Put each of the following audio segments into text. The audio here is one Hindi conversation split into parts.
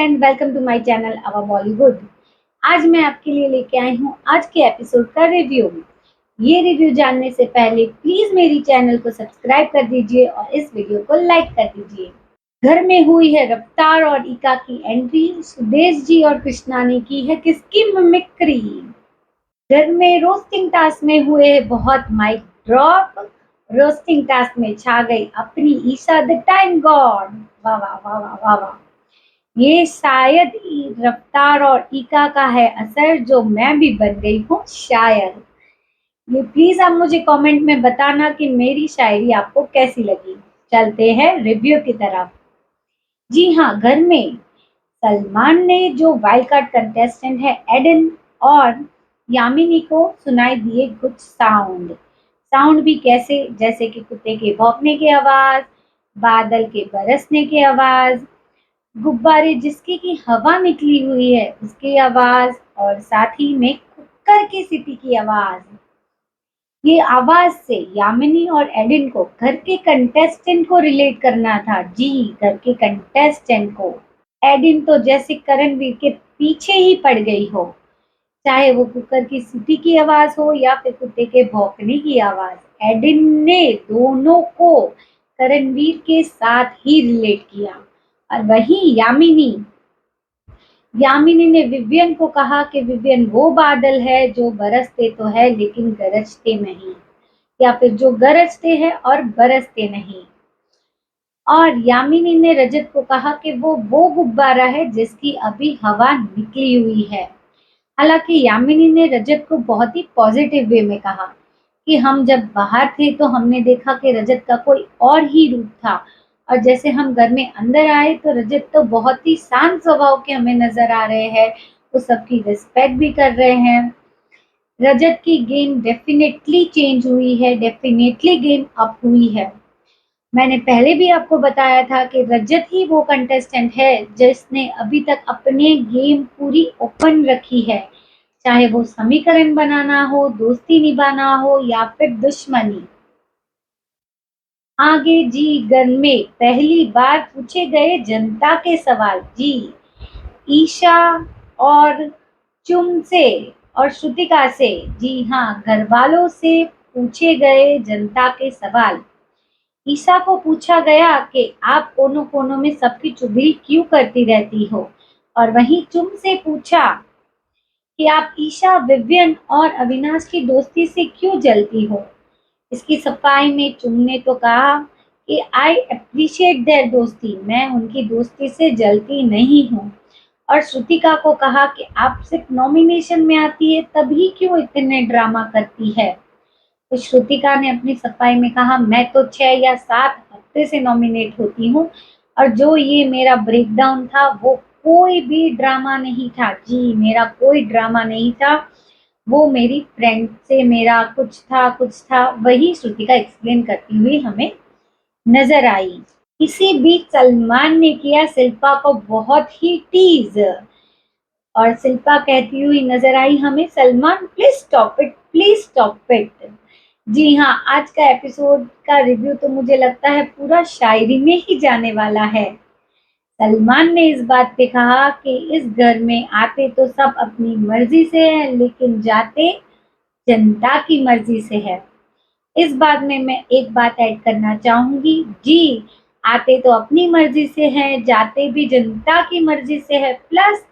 And welcome to my channel our Bollywood. आज मैं आपके लिए लेके आई हूँ आज के एपिसोड का रिव्यू। ये रिव्यू जानने से पहले प्लीज मेरी चैनल को सब्सक्राइब कर दीजिए और इस वीडियो को लाइक कर दीजिए। घर में हुई है रफ्तार और इका की एंट्री, सुदेश जी और कृष्णा ने की है किसकी मिमिक्री। घर में रोस्टिंग टास्क में हुए बहुत माइक ड्रॉप, रोस्टिंग टास्क में छा गई अपनी ईशा द टाइम गॉड। वाह वाह वाह वाह वाह वाह। ये शायद रफ्तार और ईका का है असर जो मैं भी बन गई हूँ शायर। ये प्लीज आप मुझे कमेंट में बताना कि मेरी शायरी आपको कैसी लगी। चलते हैं रिव्यू की तरफ। जी हाँ, घर में सलमान ने जो वाइल्ड कार्ड कंटेस्टेंट है एडन और यामिनी को सुनाई दिए कुछ साउंड। साउंड भी कैसे, जैसे कि कुत्ते के भौंकने की आवाज, बादल के बरसने की आवाज, गुब्बारे जिसकी की हवा निकली हुई है उसकी आवाज और साथ ही में कुकर की सीटी की आवाज। ये आवाज से यामिनी और एडिन को घर के कंटेस्टेंट को रिलेट करना था। जी, घर के कंटेस्टेंट को। एडिन तो जैसे करणवीर के पीछे ही पड़ गई हो, चाहे वो कुकर की सीटी की आवाज हो या फिर कुत्ते के भौंकने की आवाज। एडिन ने दोनों को करणवीर के साथ ही रिलेट किया। और वहीं यामिनी ने विवियन को कहा कि विवियन वो बादल है जो बरसते तो है लेकिन गरजते नहीं, या फिर जो गरजते हैं और बरसते नहीं। और यामिनी ने रजत को कहा कि वो गुब्बारा है जिसकी अभी हवा निकली हुई है। हालांकि यामिनी ने रजत को बहुत ही पॉजिटिव वे में कहा कि हम जब बाहर थे तो हमने देखा कि रजत का कोई और ही रूप था, और जैसे हम घर में अंदर आए तो रजत तो बहुत ही शांत स्वभाव के हमें नजर आ रहे हैं, वो सबकी रिस्पेक्ट भी कर रहे हैं। रजत की गेम डेफिनेटली चेंज हुई है, डेफिनेटली गेम अप हुई है। मैंने पहले भी आपको बताया था कि रजत ही वो कंटेस्टेंट है जिसने अभी तक अपने गेम पूरी ओपन रखी है, चाहे वो समीकरण बनाना हो, दोस्ती निभाना हो या फिर दुश्मनी। आगे जी, घर में पहली बार पूछे गए जनता के सवाल। जी, ईशा और चुम से और श्रुतिका से, जी हाँ, घर वालों से पूछे गए जनता के सवाल। ईशा को पूछा गया कि आप कोनों कोनों में सबकी चुगली क्यों करती रहती हो, और वहीं चुम से पूछा कि आप ईशा, विवियन और अविनाश की दोस्ती से क्यों जलती हो। इसकी सफाई में चुम ने तो कहा कि आई अप्रिशिएट देयर दोस्ती, मैं उनकी दोस्ती से जलती नहीं हूँ। और श्रुतिका को कहा कि आप सिर्फ नॉमिनेशन में आती है तभी क्यों इतने ड्रामा करती है। तो श्रुतिका ने अपनी सफाई में कहा, मैं तो 6 या 7 हफ्ते से नॉमिनेट होती हूँ, और जो ये मेरा ब्रेकडाउन था वो कोई भी ड्रामा नहीं था। जी, मेरा कोई ड्रामा नहीं था, वो मेरी फ्रेंड से मेरा कुछ था वही श्रुतिका एक्सप्लेन करती हुई हमें नजर आई। इसी बीच सलमान ने किया शिल्पा को बहुत ही टीज, और शिल्पा कहती हुई नजर आई हमें, Salman please stop it, please stop it. जी हाँ, आज का एपिसोड का रिव्यू तो मुझे लगता है पूरा शायरी में ही जाने वाला है। सलमान ने इस बात पे कहा कि इस घर में आते तो सब अपनी मर्जी से है लेकिन जाते जनता की मर्जी से है। इस बात में मैं एक बात ऐड करना चाहूंगी। जी, आते तो अपनी मर्जी से हैं, जाते भी जनता की मर्जी से है, प्लस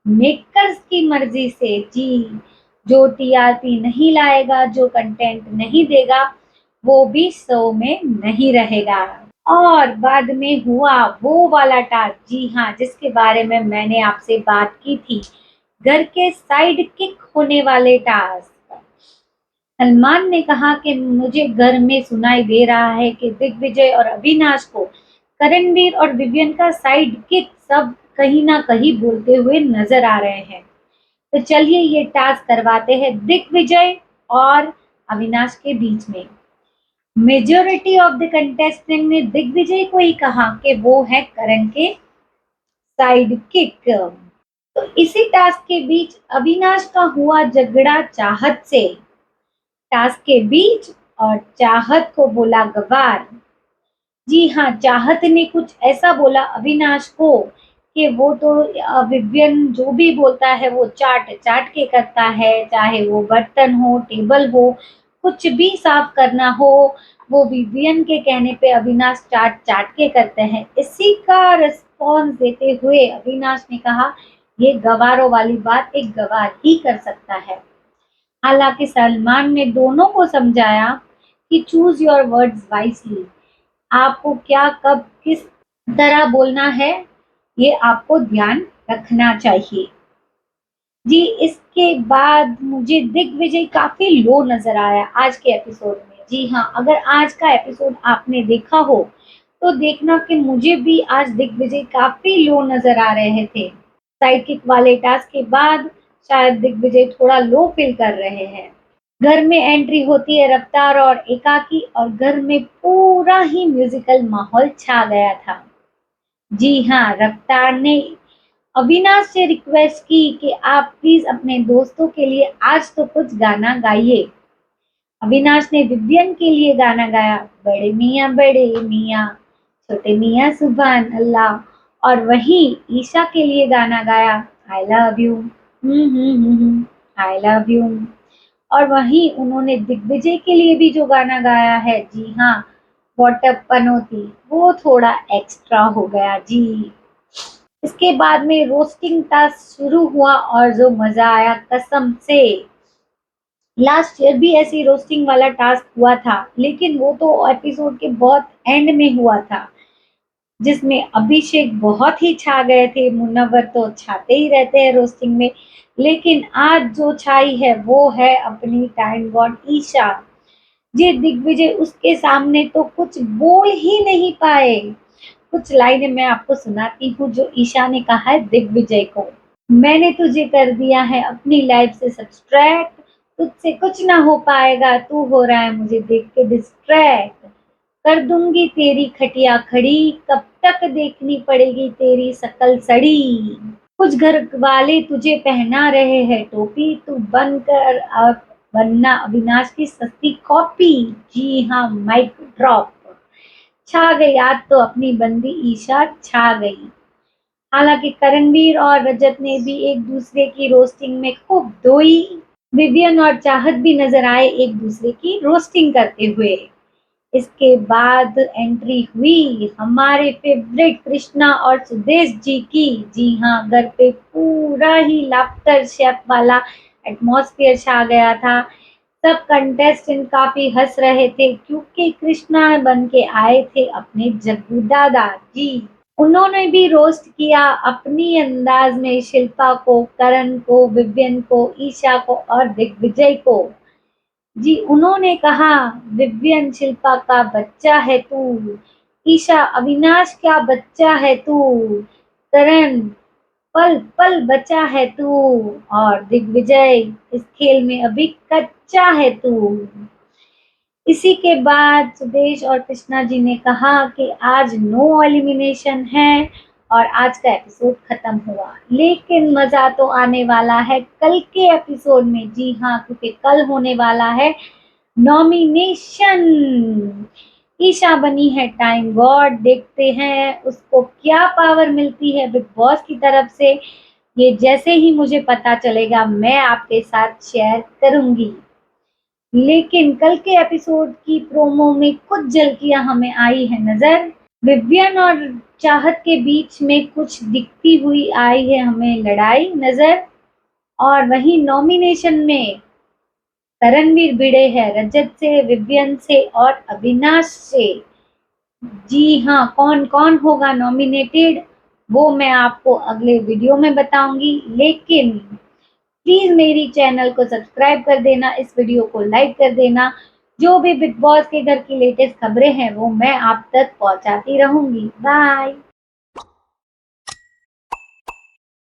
मेकर्स की मर्जी से। जी, जो टीआरपी नहीं लाएगा, जो कंटेंट नहीं देगा, वो भी शो में नहीं रहेगा। और बाद में हुआ वो वाला टास्क, जी हाँ, जिसके बारे में मैंने आपसे बात की थी, घर के साइड किक होने वाले टास्क। सलमान ने कहा कि मुझे घर में सुनाई दे रहा है कि दिग्विजय और अविनाश को करणवीर और विवियन का साइड किक सब कहीं ना कहीं बोलते हुए नजर आ रहे हैं। तो चलिए ये टास्क करवाते हैं दिग्विजय और अविनाश के बीच में। मेजोरिटी ऑफ द कंटेस्टेंट ने दिग्विजय को ही कहा कि वो है करण के साइड किक। तो इसी टास्क के बीच अविनाश का हुआ झगड़ा चाहत से, टास्क के बीच, और चाहत को बोला गवार। जी हाँ, चाहत ने कुछ ऐसा बोला अविनाश को कि वो तो विवियन जो भी बोलता है वो चाट चाट के करता है, चाहे वो बर्तन हो, टेबल हो, कुछ भी साफ करना हो, वो विवियन के कहने पे अविनाश चाट चाट के करते हैं। इसी का रिस्पॉन्स देते हुए अविनाश ने कहा, ये गवारों वाली बात एक गवार ही कर सकता है। हालांकि सलमान ने दोनों को समझाया कि चूज योर वर्ड्स वाइसली, आपको क्या कब किस तरह बोलना है ये आपको ध्यान रखना चाहिए। जी, इसके बाद मुझे दिग्विजय काफी लो नजर आया आज के एपिसोड में। जी हाँ, अगर आज का एपिसोड आपने देखा हो तो देखना कि मुझे भी आज दिग्विजय काफी लो नजर आ रहे थे। साइकिक वाले टास्क के बाद शायद दिग्विजय थोड़ा लो फील कर रहे हैं। घर में एंट्री होती है रफ्तार और एकाकी, और घर में पूरा ही म्यूजिकल माहौल छा गया था। जी हाँ, रफ्तार ने अविनाश से रिक्वेस्ट की कि आप प्लीज अपने दोस्तों के लिए आज तो कुछ गाना गाइए। अविनाश ने विवियन के लिए गाना गाया, बड़े मियाँ छोटे मियाँ सुभान अल्लाह, और वहीं ईशा के लिए गाना गाया, I love you, I love you. और वहीं उन्होंने दिग्विजय के लिए भी जो गाना गाया है, जी हाँ, व्हाट पनौती, वो थोड़ा एक्स्ट्रा हो गया जी। इसके बाद में रोस्टिंग टास्क शुरू हुआ और जो मजा आया कसम से। लास्ट ईयर भी ऐसी रोस्टिंग वाला टास्क हुआ था, लेकिन वो तो एपिसोड के बहुत एंड में हुआ था, जिसमें अभिषेक बहुत ही छा गए थे। मुनव्वर तो छाते ही रहते हैं रोस्टिंग में, लेकिन आज जो छाई है वो है अपनी टाइम गॉड ईशा। जी, दिग्विजय उसके सामने तो कुछ बोल ही नहीं पाए। कुछ लाइनें मैं आपको सुनाती हूँ जो ईशा ने कहा है दिग्विजय को। मैंने तुझे कर दिया है अपनी लाइफ से सब्सट्रैक्ट, तुझसे कुछ ना हो पाएगा, तू हो रहा है मुझे देख के डिस्ट्रैक्ट, कर दूंगी तेरी खटिया खड़ी, कब तक देखनी पड़ेगी तेरी शकल सड़ी, कुछ घर वाले तुझे पहना रहे हैं टोपी, तू बनकर अब बनना अविनाश की सस्ती कॉपी। जी हाँ, माइक ड्रॉप। छा गई आज तो अपनी बंदी ईशा छा गई। हालांकि करणवीर और रजत ने भी एक दूसरे की रोस्टिंग में खूब धोई। विवियन और चाहत भी नजर आए एक दूसरे की रोस्टिंग करते हुए। इसके बाद एंट्री हुई हमारे फेवरेट कृष्णा और सुदेश जी की। जी हाँ, घर पे पूरा ही लाफ्टर शेफ वाला एटमॉस्फेयर छा गया था। सब कंटेस्टेंट काफी हंस रहे थे क्योंकि कृष्णा बन के आए थे अपने जग्गू दादा जी। उन्होंने भी रोस्ट किया अपनी अंदाज में शिल्पा को, करण को, विवियन को, ईशा को और दिग्विजय को। जी, उन्होंने कहा, विवियन शिल्पा का बच्चा है तू, ईशा अविनाश का बच्चा है तू, करण पल पल बचा है तू, और दिग्विजय इस खेल में अभी कच्चा है तू। इसी के बाद सुदेश और कृष्णा जी ने कहा कि आज नो एलिमिनेशन है और आज का एपिसोड खत्म हुआ, लेकिन मजा तो आने वाला है कल के एपिसोड में। जी हाँ, क्योंकि कल होने वाला है नॉमिनेशन। ईशा बनी है टाइम गॉड, देखते हैं उसको क्या पावर मिलती है बिग बॉस की तरफ से। ये जैसे ही मुझे पता चलेगा मैं आपके साथ शेयर करूंगी। लेकिन कल के एपिसोड की प्रोमो में कुछ झलकियां हमें आई है नजर। विवियन और चाहत के बीच में कुछ दिखती हुई आई है हमें लड़ाई नजर। और वहीं नॉमिनेशन में करणवीर भिड़े हैं रजत से, विवियन से और अविनाश से। जी हाँ, कौन कौन होगा नॉमिनेटेड वो मैं आपको अगले वीडियो में बताऊंगी। लेकिन प्लीज मेरी चैनल को सब्सक्राइब कर देना, इस वीडियो को लाइक कर देना। जो भी बिग बॉस के घर की लेटेस्ट खबरें हैं वो मैं आप तक पहुंचाती रहूंगी। बाय।